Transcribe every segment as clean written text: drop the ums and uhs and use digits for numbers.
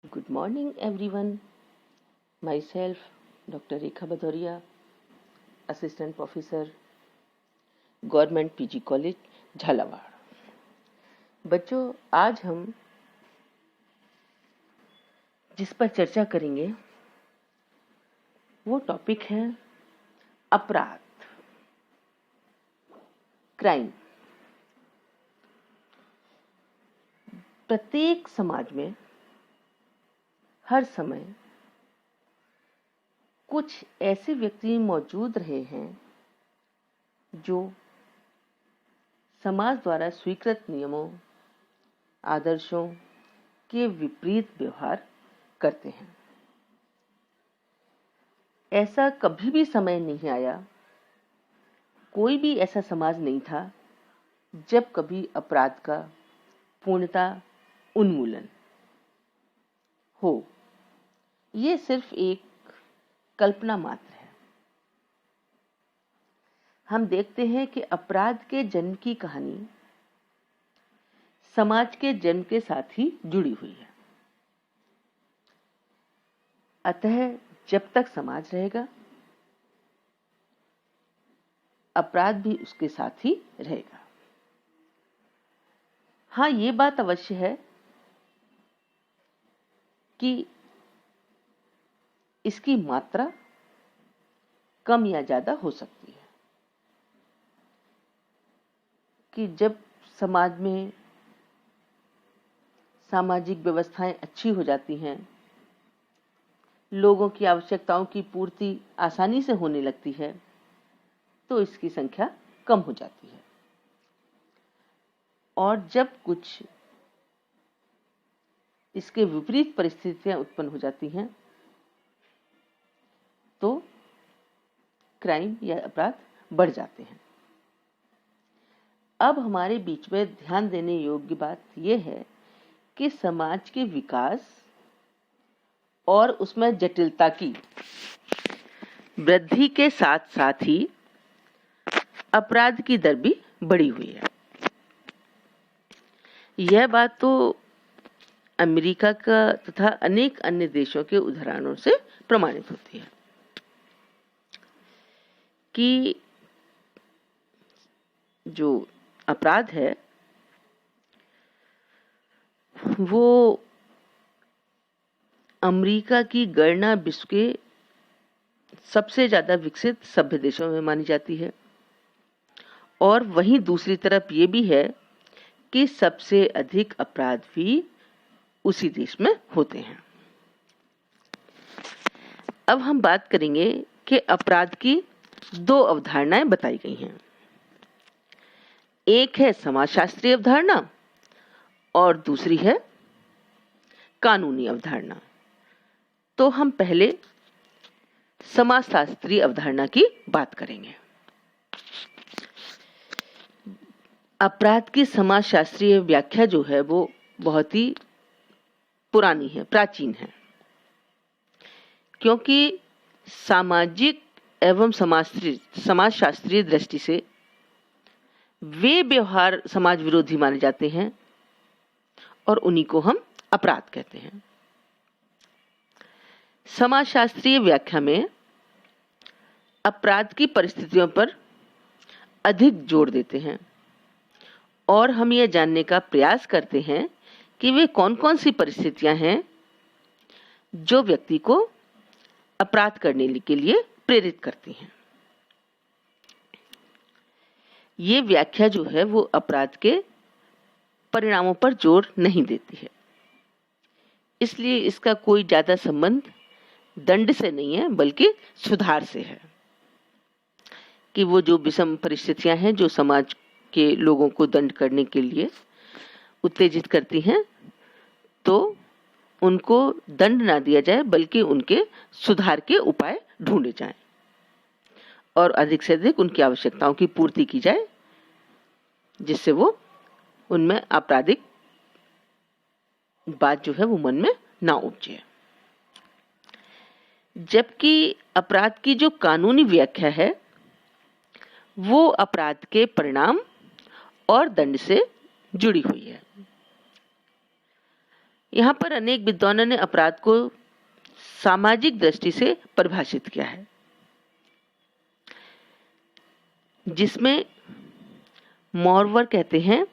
Good morning, everyone. Myself, Dr. Rekha Bhadoria, Assistant Professor, Government PG College, Jhalawar. बच्चों, आज हम जिस पर चर्चा करेंगे वो टॉपिक है अपराध, क्राइम। प्रत्येक समाज में हर समय कुछ ऐसे व्यक्ति मौजूद रहे हैं जो समाज द्वारा स्वीकृत नियमों, आदर्शों के विपरीत व्यवहार करते हैं। ऐसा कभी भी समय नहीं आया, कोई भी ऐसा समाज नहीं था जब कभी अपराध का पूर्णतः उन्मूलन हो। ये सिर्फ एक कल्पना मात्र है। हम देखते हैं कि अपराध के जन्म की कहानी समाज के जन्म के साथ ही जुड़ी हुई है। अतः जब तक समाज रहेगा, अपराध भी उसके साथ ही रहेगा। हाँ, ये बात अवश्य है कि इसकी मात्रा कम या ज्यादा हो सकती है। कि जब समाज में सामाजिक व्यवस्थाएं अच्छी हो जाती हैं, लोगों की आवश्यकताओं की पूर्ति आसानी से होने लगती है, तो इसकी संख्या कम हो जाती है। और जब कुछ इसके विपरीत परिस्थितियां उत्पन्न हो जाती हैं, तो क्राइम या अपराध बढ़ जाते हैं। अब हमारे बीच में ध्यान देने योग्य बात यह है कि समाज के विकास और उसमें जटिलता की वृद्धि के साथ साथ ही अपराध की दर भी बढ़ी हुई है। यह बात तो अमेरिका का तथा अनेक अन्य देशों के उदाहरणों से प्रमाणित होती है कि जो अपराध है वो अमेरिका की गणना विश्व के सबसे ज्यादा विकसित सभ्य देशों में मानी जाती है। और वहीं दूसरी तरफ ये भी है कि सबसे अधिक अपराध भी उसी देश में होते हैं। अब हम बात करेंगे कि अपराध की दो अवधारणाएं बताई गई हैं। एक है समाजशास्त्रीय अवधारणा और दूसरी है कानूनी अवधारणा। तो हम पहले समाजशास्त्रीय अवधारणा की बात करेंगे। अपराध की समाजशास्त्रीय व्याख्या जो है वो बहुत ही पुरानी है, प्राचीन है, क्योंकि सामाजिक एवं समाजशास्त्रीय दृष्टि से वे व्यवहार समाज विरोधी माने जाते हैं और उन्हीं को हम अपराध कहते हैं। समाजशास्त्रीय व्याख्या में अपराध की परिस्थितियों पर अधिक जोर देते हैं और हम यह जानने का प्रयास करते हैं कि वे कौन-कौन सी परिस्थितियां हैं जो व्यक्ति को अपराध करने के लिए प्रेरित करती हैं। ये व्याख्या जो है वो अपराध के परिणामों पर जोर नहीं देती है, इसलिए इसका कोई ज्यादा संबंध दंड से नहीं है बल्कि सुधार से है। कि वो जो विषम परिस्थितियां हैं जो समाज के लोगों को दंड करने के लिए उत्तेजित करती हैं, तो उनको दंड ना दिया जाए बल्कि उनके सुधार के उपाय ढूंढे जाएं और अधिक से अधिक उनकी आवश्यकताओं की पूर्ति की जाए, जिससे वो उनमें आपराधिक बात जो है वो मन में ना उपजे। जबकि अपराध की जो कानूनी व्याख्या है वो अपराध के परिणाम और दंड से जुड़ी हुई है। यहाँ पर अनेक विद्वानों ने अपराध को सामाजिक दृष्टि से परिभाषित किया है, जिसमें मॉरवर कहते हैं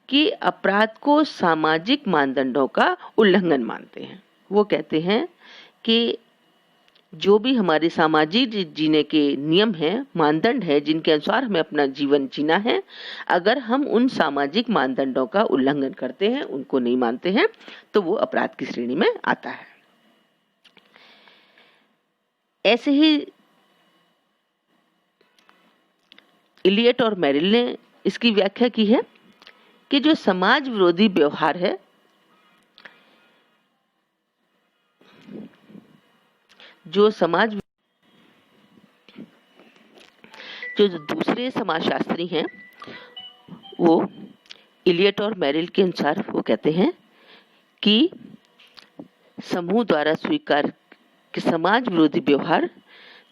कि अपराध को सामाजिक मानदंडों का उल्लंघन मानते हैं। वो कहते हैं कि जो भी हमारे सामाजिक जीने के नियम हैं, मानदंड हैं, जिनके अनुसार हमें अपना जीवन जीना है, अगर हम उन सामाजिक मानदंडों का उल्लंघन करते हैं, उनको नहीं मानते हैं, तो वो अपराध की श्रेणी में आता है। ऐसे ही इलियट और मेरिल ने इसकी व्याख्या की है कि जो समाज विरोधी व्यवहार है, जो दूसरे समाजशास्त्री हैं, वो इलियट और मेरिल के अनुसार वो कहते हैं कि समूह द्वारा स्वीकार कि समाज विरोधी व्यवहार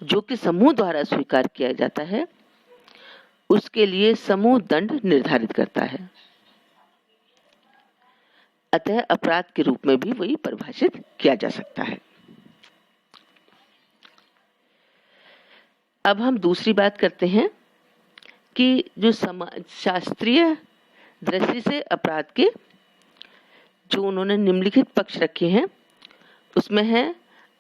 जो कि समूह द्वारा स्वीकार किया जाता है, उसके लिए समूह दंड निर्धारित करता है। अतः अपराध के रूप में भी वही परिभाषित किया जा सकता है। अब हम दूसरी बात करते हैं कि जो समाजशास्त्रीय दृष्टि से अपराध के जो उन्होंने निम्नलिखित पक्ष रखे हैं, उसमें है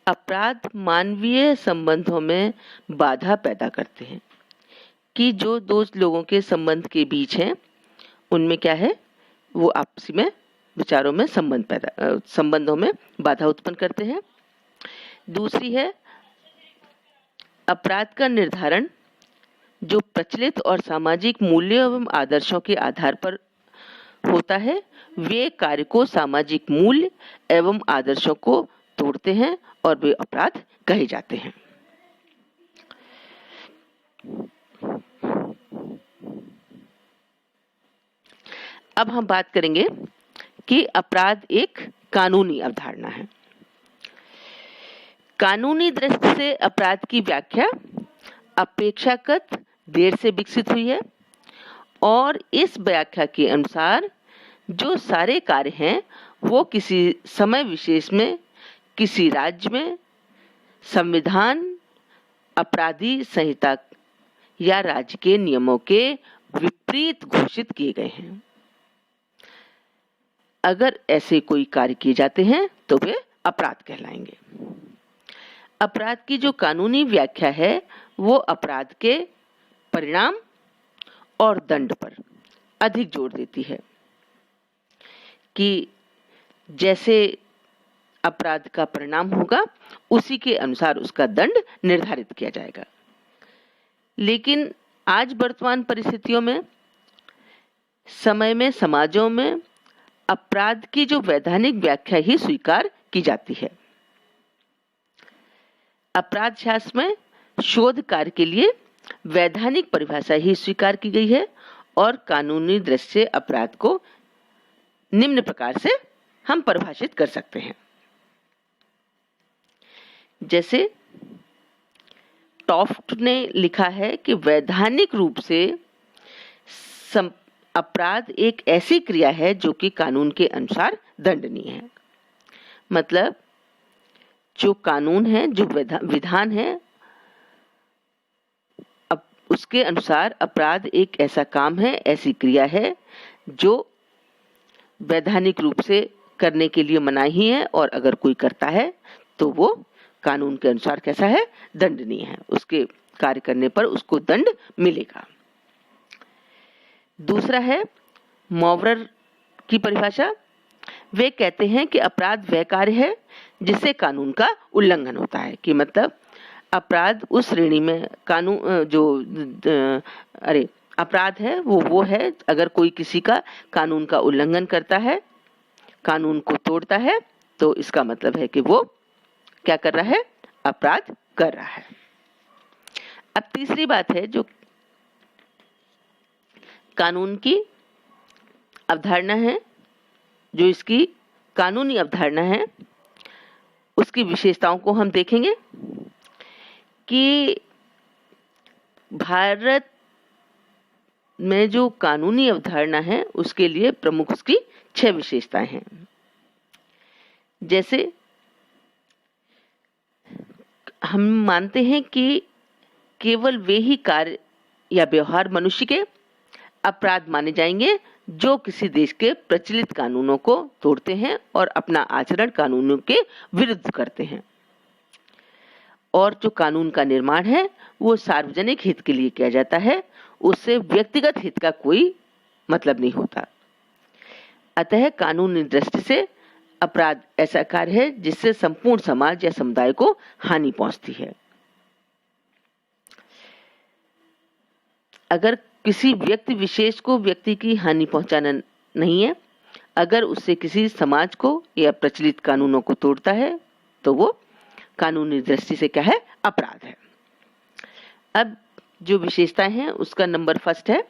अपराध मानवीय संबंधों में बाधा पैदा करते हैं, कि जो दो लोगों के संबंध के बीच हैं, उनमें क्या है, वो आपसी में विचारों में संबंधों में बाधा उत्पन्न करते हैं। दूसरी है अपराध का निर्धारण जो प्रचलित और सामाजिक मूल्यों एवं आदर्शों के आधार पर होता है, वे कार्य को सामाजिक मूल्य एवं आदर्शों को तोड़ते हैं और वे अपराध कहे जाते हैं। अब हम बात करेंगे कि अपराध एक कानूनी अवधारणा है। कानूनी दृष्टि से अपराध की व्याख्या अपेक्षाकृत देर से विकसित हुई है और इस व्याख्या के अनुसार जो सारे कार्य हैं वो किसी समय विशेष में किसी राज्य में संविधान, अपराधी संहिता या राज्य के नियमों के विपरीत घोषित किए गए हैं। अगर ऐसे कोई कार्य किए जाते हैं तो वे अपराध कहलाएंगे। अपराध की जो कानूनी व्याख्या है वो अपराध के परिणाम और दंड पर अधिक जोर देती है कि जैसे अपराध का परिणाम होगा उसी के अनुसार उसका दंड निर्धारित किया जाएगा। लेकिन आज वर्तमान परिस्थितियों में, समय में, समाजों में अपराध की जो वैधानिक व्याख्या ही स्वीकार की जाती है। अपराध शास्त्र में शोध कार्य के लिए वैधानिक परिभाषा ही स्वीकार की गई है और कानूनी दृष्टि से अपराध को निम्न प्रकार से हम परिभाषित कर सकते हैं। जैसे टॉफ्ट ने लिखा है कि वैधानिक रूप से अपराध एक ऐसी क्रिया है जो कि कानून के अनुसार दंडनीय है। मतलब जो कानून है, जो विधान है, उसके अनुसार अपराध एक ऐसा काम है, ऐसी क्रिया है जो वैधानिक रूप से करने के लिए मनाही है और अगर कोई करता है तो वो कानून के अनुसार कैसा है, दंडनीय है। उसके कार्य करने पर उसको दंड मिलेगा। दूसरा है मॉवरर की परिभाषा। वे कहते हैं कि अपराध वह कार्य है जिससे कानून का उल्लंघन होता है, कि मतलब अपराध उस श्रेणी में अपराध है वो है अगर कोई किसी का कानून का उल्लंघन करता है, कानून को तोड़ता है, तो इसका मतलब है कि वो क्या कर रहा है, अपराध कर रहा है। अब तीसरी बात है जो कानून की अवधारणा है, जो इसकी कानूनी अवधारणा है, उसकी विशेषताओं को हम देखेंगे कि भारत में जो कानूनी अवधारणा है उसके लिए प्रमुख उसकी 6 विशेषताएं हैं। जैसे हम मानते हैं कि केवल वे ही कार्य या व्यवहार मनुष्य के अपराध माने जाएंगे जो किसी देश के प्रचलित कानूनों को तोड़ते हैं और अपना आचरण कानूनों के विरुद्ध करते हैं। और जो कानून का निर्माण है वो सार्वजनिक हित के लिए किया जाता है, उससे व्यक्तिगत हित का कोई मतलब नहीं होता। अतः कानूनी दृष्टि से अपराध ऐसा कार्य है जिससे संपूर्ण समाज या समुदाय को हानि पहुंचती है। अगर किसी व्यक्ति विशेष को व्यक्ति की हानि पहुंचाना नहीं है, अगर उससे किसी समाज को या प्रचलित कानूनों को तोड़ता है तो वो कानूनी दृष्टि से क्या है, अपराध है। अब जो विशेषताएं हैं उसका नंबर फर्स्ट है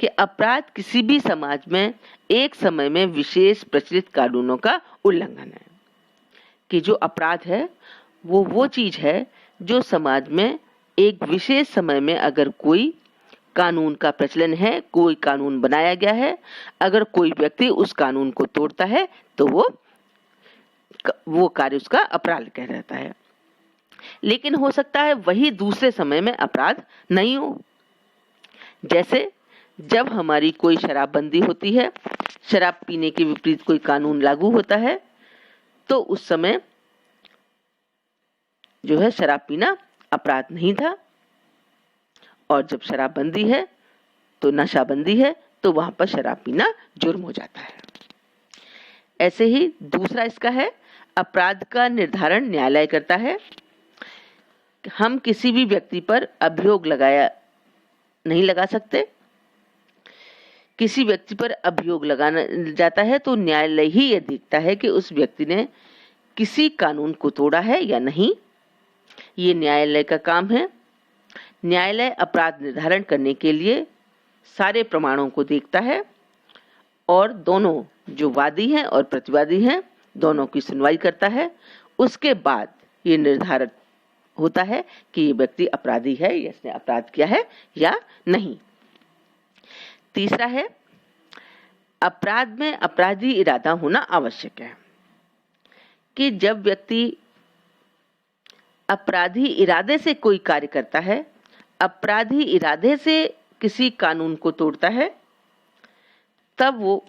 कि अपराध किसी भी समाज में एक समय में विशेष प्रचलित कानूनों का उल्लंघन है। कि जो अपराध है वो चीज है जो समाज में एक विशेष समय में अगर कोई कानून का प्रचलन है, कोई कानून बनाया गया है, अगर कोई व्यक्ति उस कानून को तोड़ता है तो वो कार्य उसका अपराध कहलाता है। लेकिन हो सकता है वही दूसरे समय में अपराध नहीं हो। जैसे जब हमारी कोई शराबबंदी होती है, शराब पीने के विपरीत कोई कानून लागू होता है, तो उस समय जो है शराब पीना अपराध नहीं था, और जब शराबबंदी है तो नशाबंदी है तो वहां पर शराब पीना जुर्म हो जाता है। ऐसे ही दूसरा इसका है, अपराध का निर्धारण न्यायालय करता है। हम किसी भी व्यक्ति पर अभियोग नहीं लगा सकते। किसी व्यक्ति पर अभियोग लगाना जाता है तो न्यायालय ही यह देखता है कि उस व्यक्ति ने किसी कानून को तोड़ा है या नहीं। ये न्यायालय का काम है। न्यायालय अपराध निर्धारण करने के लिए सारे प्रमाणों को देखता है और दोनों जो वादी हैं और प्रतिवादी हैं दोनों की सुनवाई करता है। उसके बाद ये निर्धारित होता है कि ये व्यक्ति अपराधी है या इसने अपराध किया है या नहीं। तीसरा है, अपराध में अपराधी इरादा होना आवश्यक है। कि जब व्यक्ति अपराधी इरादे से कोई कार्य करता है, अपराधी इरादे से किसी कानून को तोड़ता है, तब वो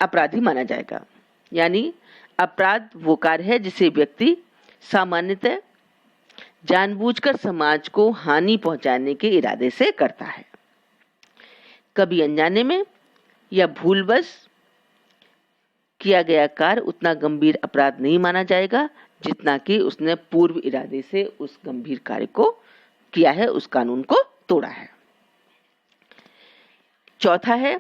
अपराधी माना जाएगा। यानी अपराध वो कार्य है जिसे व्यक्ति सामान्यतः जानबूझकर समाज को हानि पहुंचाने के इरादे से करता है। कभी अनजाने में या भूलवश किया गया कार्य उतना गंभीर अपराध नहीं माना जाएगा जितना कि उसने पूर्व इरादे से उस गंभीर कार्य को किया है, उस कानून को तोड़ा है। चौथा है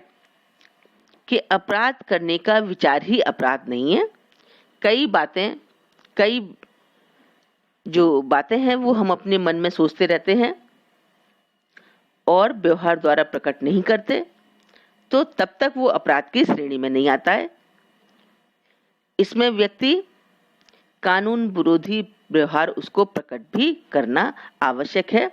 कि अपराध करने का विचार ही अपराध नहीं है। कई जो बातें हैं वो हम अपने मन में सोचते रहते हैं और व्यवहार द्वारा प्रकट नहीं करते, तो तब तक वो अपराध की श्रेणी में नहीं आता है। इसमें व्यक्ति कानून विरोधी व्यवहार उसको प्रकट भी करना आवश्यक है,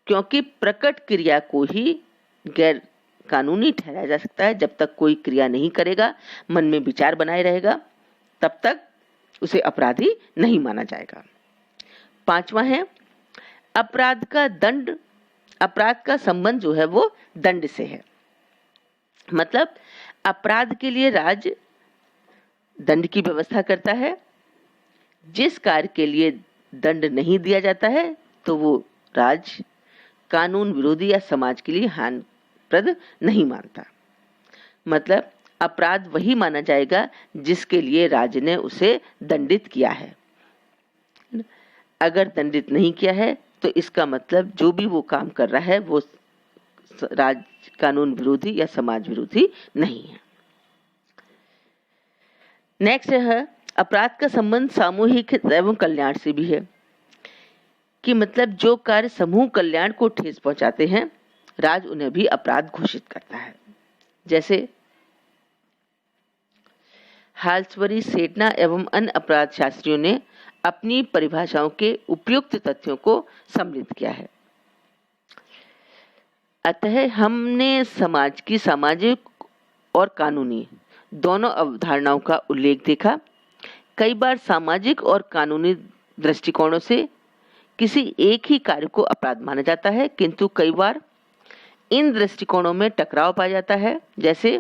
क्योंकि प्रकट क्रिया को ही गैर कानूनी ठहराया जा सकता है। जब तक कोई क्रिया नहीं करेगा, मन में विचार बनाए रहेगा, तब तक उसे अपराधी नहीं माना जाएगा। पांचवा है, अपराध का संबंध जो है वो दंड से है। मतलब अपराध के लिए राज्य दंड की व्यवस्था करता है। जिस कार्य के लिए दंड नहीं दिया जाता है तो वो राज्य कानून विरोधी या समाज के लिए हानिप्रद नहीं मानता। मतलब अपराध वही माना जाएगा जिसके लिए राज्य ने उसे दंडित किया है। अगर दंडित नहीं किया है तो इसका मतलब जो भी वो काम कर रहा है वो राज्य कानून विरोधी या समाज विरोधी नहीं है। नेक्स्ट है, अपराध का संबंध सामूहिक एवं कल्याण से भी है। कि मतलब जो कार्य समूह कल्याण को ठेस पहुंचाते हैं, राज्य उन्हें भी अपराध घोषित करता है। जैसे हाल्सबरी, सेटना एवं अन्य अपराध शास्त्रियों ने अपनी परिभाषाओं के उपयुक्त तथ्यों को सम्मिलित किया है। अतः हमने समाज की सामाजिक और कानूनी दोनों अवधारणाओं का उल्लेख देखा। कई बार सामाजिक और कानूनी दृष्टिकोणों से किसी एक ही कार्य को अपराध माना जाता है, किंतु कई बार इन दृष्टिकोणों में टकराव पाया जाता है। जैसे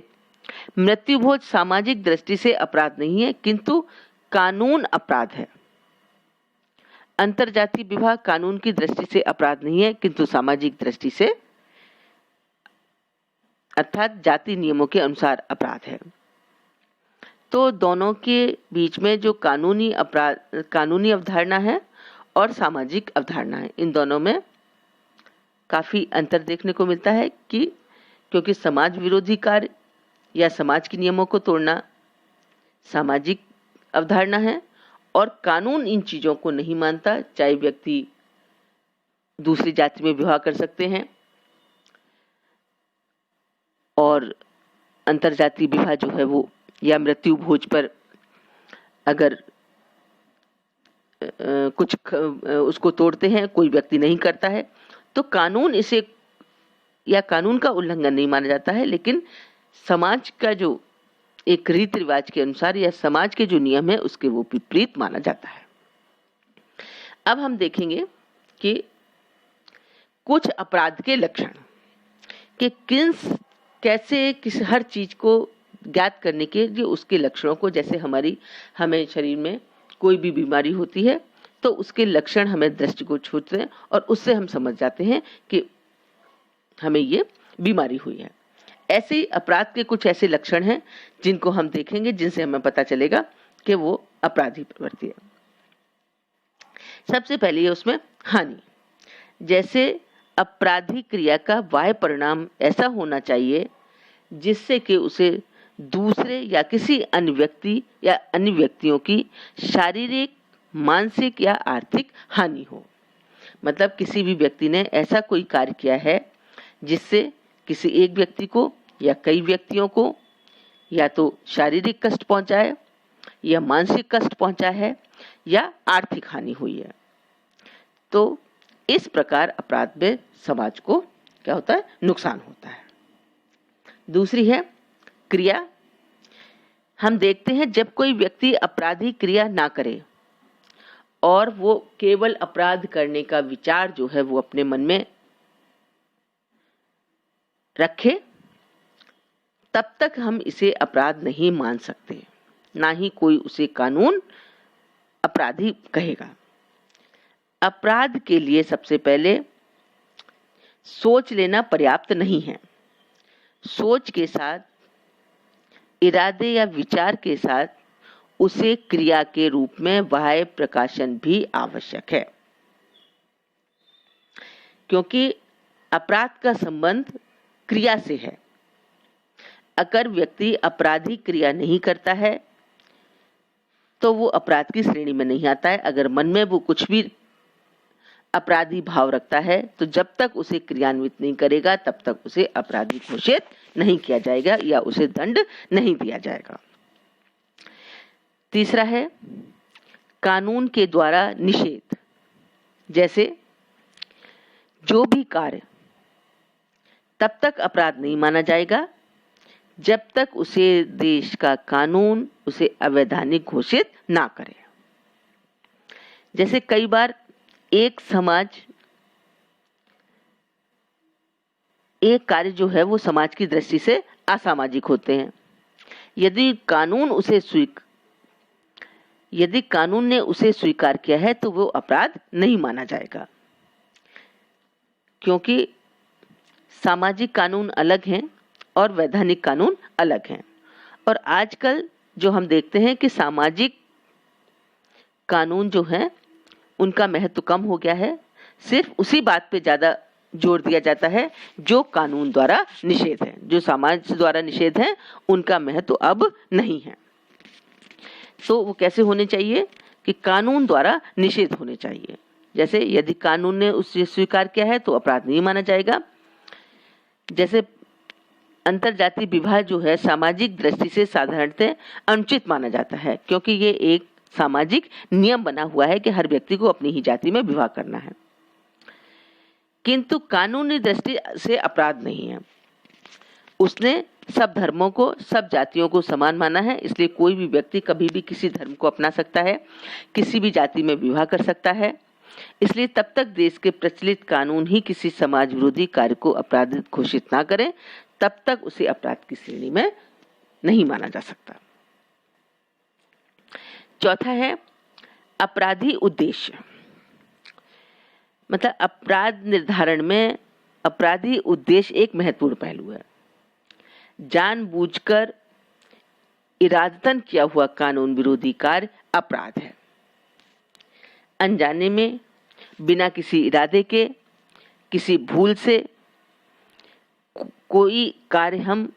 मृत्युभोज सामाजिक दृष्टि से अपराध नहीं है, किंतु कानून अपराध है। अंतरजातीय विवाह कानून की दृष्टि से अपराध नहीं है, किंतु सामाजिक दृष्टि से अर्थात जाति नियमों के अनुसार अपराध है। तो दोनों के बीच में जो कानूनी अवधारणा है और सामाजिक अवधारणा है, इन दोनों में काफी अंतर देखने को मिलता है कि क्योंकि समाज विरोधी कार्य या समाज के नियमों को तोड़ना सामाजिक अवधारणा है और कानून इन चीजों को नहीं मानता। चाहे व्यक्ति दूसरी जाति में विवाह कर सकते हैं और अंतरजातीय विवाह जो है वो या मृत्यु भोज पर अगर कुछ उसको तोड़ते हैं, कोई व्यक्ति नहीं करता है, तो कानून इसे या कानून का उल्लंघन नहीं माना जाता है, लेकिन समाज का जो एक रीति रिवाज के अनुसार या समाज के जो नियम है उसके वो विपरीत माना जाता है। अब हम देखेंगे कि कुछ अपराध के लक्षण कि कैसे किस हर चीज को ज्ञात करने के लिए उसके लक्षणों को, जैसे हमें शरीर में कोई भी बीमारी होती है तो उसके लक्षण हमें दृष्टिगोचर होते हैं और उससे हम समझ जाते हैं कि हमें ये बीमारी हुई है। ऐसे अपराध के कुछ ऐसे लक्षण हैं जिनको हम देखेंगे, जिनसे हमें पता चलेगा कि वो अपराधी प्रवृत्ति है। सबसे पहले ये उसमें हानि, जैसे अपराधी क्रिया का बाह्य परिणाम ऐसा होना चाहिए जिससे कि उसे दूसरे या किसी अन्य व्यक्ति या अन्य व्यक्तियों की शारीरिक, मानसिक या आर्थिक हानि हो। मतलब किसी भी व्यक्ति ने ऐसा कोई कार्य किया है जिससे किसी एक व्यक्ति को या कई व्यक्तियों को या तो शारीरिक कष्ट पहुंचा है या मानसिक कष्ट पहुंचा है या आर्थिक हानि हुई है, तो इस प्रकार अपराध में समाज को क्या होता है, नुकसान होता है। दूसरी है क्रिया। हम देखते हैं जब कोई व्यक्ति अपराधी क्रिया ना करे और वो केवल अपराध करने का विचार जो है वो अपने मन में रखे, तब तक हम इसे अपराध नहीं मान सकते, ना ही कोई उसे कानून अपराधी कहेगा। अपराध के लिए सबसे पहले सोच लेना पर्याप्त नहीं है। सोच के साथ, इरादे या विचार के साथ उसे क्रिया के रूप में बाह्य प्रकाशन भी आवश्यक है, क्योंकि अपराध का संबंध क्रिया से है। अगर व्यक्ति अपराधी क्रिया नहीं करता है तो वो अपराध की श्रेणी में नहीं आता है। अगर मन में वो कुछ भी अपराधी भाव रखता है तो जब तक उसे क्रियान्वित नहीं करेगा तब तक उसे अपराधी घोषित नहीं किया जाएगा या उसे दंड नहीं दिया जाएगा। तीसरा है कानून के द्वारा निषेध। जैसे जो भी कार्य तब तक अपराध नहीं माना जाएगा जब तक उसे देश का कानून उसे अवैधानिक घोषित ना करे। जैसे कई बार एक कार्य जो है वो समाज की दृष्टि से असामाजिक होते हैं। यदि कानून ने उसे स्वीकार किया है तो वो अपराध नहीं माना जाएगा, क्योंकि सामाजिक कानून अलग हैं और वैधानिक कानून अलग हैं। और आजकल जो हम देखते हैं कि सामाजिक कानून जो हैं उनका महत्व कम हो गया है। सिर्फ उसी बात पे ज्यादा जोर दिया जाता है जो कानून द्वारा निषेध है। जो समाज द्वारा निषेध है उनका महत्व अब नहीं है। तो वो कैसे होने चाहिए कि कानून द्वारा निषेध होने चाहिए। जैसे यदि कानून ने उसे स्वीकार किया है तो अपराध नहीं माना जाएगा। जैसे अंतरजातीय विवाह जो है सामाजिक दृष्टि से साधारणतः अनुचित माना जाता है, क्योंकि ये एक सामाजिक नियम बना हुआ है कि हर व्यक्ति को अपनी ही जाति में विवाह करना है, किंतु कानूनी दृष्टि से अपराध नहीं है। उसने सब धर्मों को, सब जातियों को समान माना है, इसलिए कोई भी व्यक्ति कभी भी किसी धर्म को अपना सकता है, किसी भी जाति में विवाह कर सकता है। इसलिए तब तक देश के प्रचलित कानून ही किसी समाज विरोधी कार्य को अपराध घोषित ना करें, तब तक उसे अपराध की श्रेणी में नहीं माना जा सकता। चौथा है अपराधी उद्देश्य। मतलब अपराध निर्धारण में अपराधी उद्देश्य एक महत्वपूर्ण पहलू है। जानबूझकर इरादतन किया हुआ कानून विरोधी कार्य अपराध है। अनजाने में, बिना किसी इरादे के, किसी भूल से कोई कार्य हम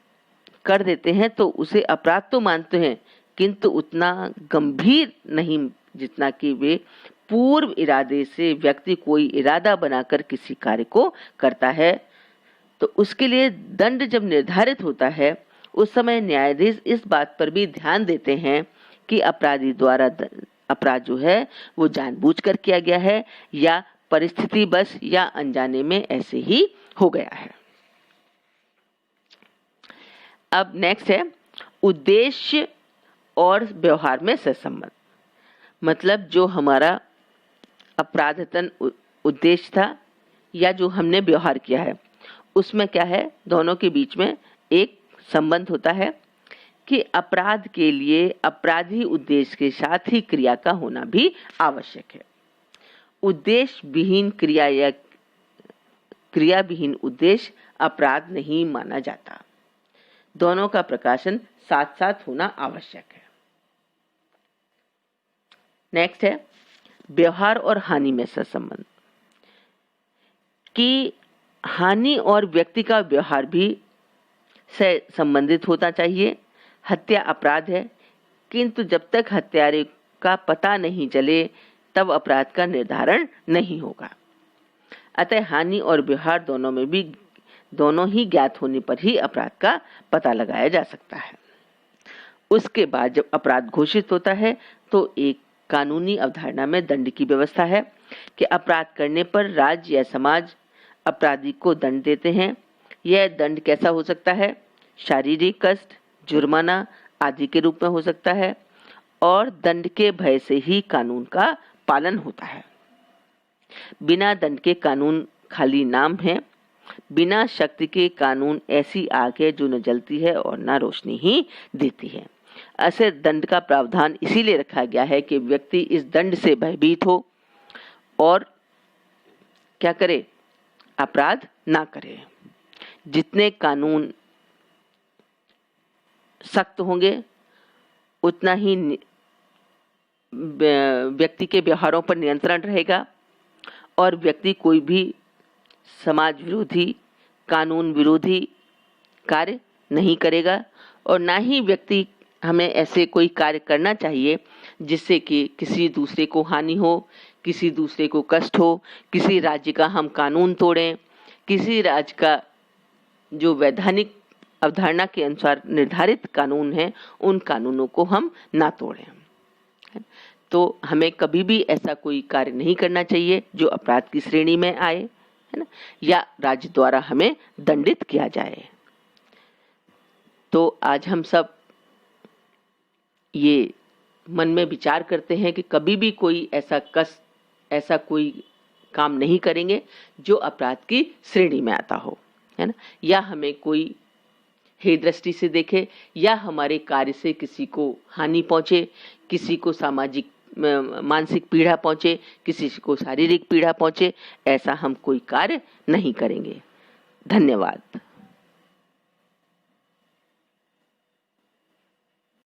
कर देते हैं तो उसे अपराध तो मानते हैं, किंतु उतना गंभीर नहीं जितना कि वे पूर्व इरादे से व्यक्ति कोई इरादा बनाकर किसी कार्य को करता है। तो उसके लिए दंड जब निर्धारित होता है, उस समय न्यायाधीश इस बात पर भी ध्यान देते हैं कि अपराधी द्वारा अपराध जो है वो जानबूझकर किया गया है या परिस्थिति बस या अनजाने में ऐसे ही हो गया है। अब नेक्स्ट है उद्देश्य और व्यवहार में सहसंबंध। मतलब जो हमारा अपराधतन उद्देश्य था या जो हमने व्यवहार किया है, उसमें क्या है, दोनों के बीच में एक संबंध होता है कि अपराध के लिए अपराधी उद्देश्य के साथ ही क्रिया का होना भी आवश्यक है। उद्देश्य विहीन क्रिया या क्रिया विहीन उद्देश्य अपराध नहीं माना जाता। दोनों का प्रकाशन साथ साथ होना आवश्यक है। नेक्स्ट है व्यवहार और हानि में सहसंबंध। कि हानि और व्यक्ति का व्यवहार भी से संबंधित होना चाहिए। हत्या अपराध है, किंतु जब तक हत्यारे का पता नहीं चले तब अपराध का निर्धारण नहीं होगा। अतः हानि और व्यवहार दोनों ही ज्ञात होने पर ही अपराध का पता लगाया जा सकता है। उसके बाद जब अपराध घोषित होता है तो एक कानूनी अवधारणा में दंड की व्यवस्था है कि अपराध करने पर राज्य या समाज अपराधी को दंड देते हैं। यह दंड कैसा हो सकता है? शारीरिक कष्ट, जुर्माना आदि के रूप में हो सकता है और दंड के भय से ही कानून का पालन होता है। बिना दंड के कानून खाली नाम है। बिना शक्ति के कानून ऐसी आग है जो न जलती है और न रोशनी ही देती है। ऐसे दंड का प्रावधान इसीलिए रखा गया है कि व्यक्ति इस दंड से भयभीत हो और क्या करे? अपराध ना करे। जितने कानून सख्त होंगे उतना ही व्यक्ति के व्यवहारों पर नियंत्रण रहेगा और व्यक्ति कोई भी समाज विरोधी, कानून विरोधी कार्य नहीं करेगा और ना ही व्यक्ति हमें ऐसे कोई कार्य करना चाहिए जिससे कि किसी दूसरे को हानि हो, किसी दूसरे को कष्ट हो, किसी राज्य का हम कानून तोड़ें, किसी राज्य का जो वैधानिक अवधारणा के अनुसार निर्धारित कानून हैं उन कानूनों को हम ना तोड़ें। तो हमें कभी भी ऐसा कोई कार्य नहीं करना चाहिए जो अपराध की श्रेणी में आए, है ना, या राज्य द्वारा हमें दंडित किया जाए। तो आज हम सब ये मन में विचार करते हैं कि कभी भी कोई ऐसा कोई काम नहीं करेंगे जो अपराध की श्रेणी में आता हो, है ना, या हमें कोई हे दृष्टि से देखे या हमारे कार्य से किसी को हानि पहुंचे, किसी को सामाजिक मानसिक पीड़ा पहुंचे, किसी को शारीरिक पीड़ा पहुंचे, ऐसा हम कोई कार्य नहीं करेंगे। धन्यवाद।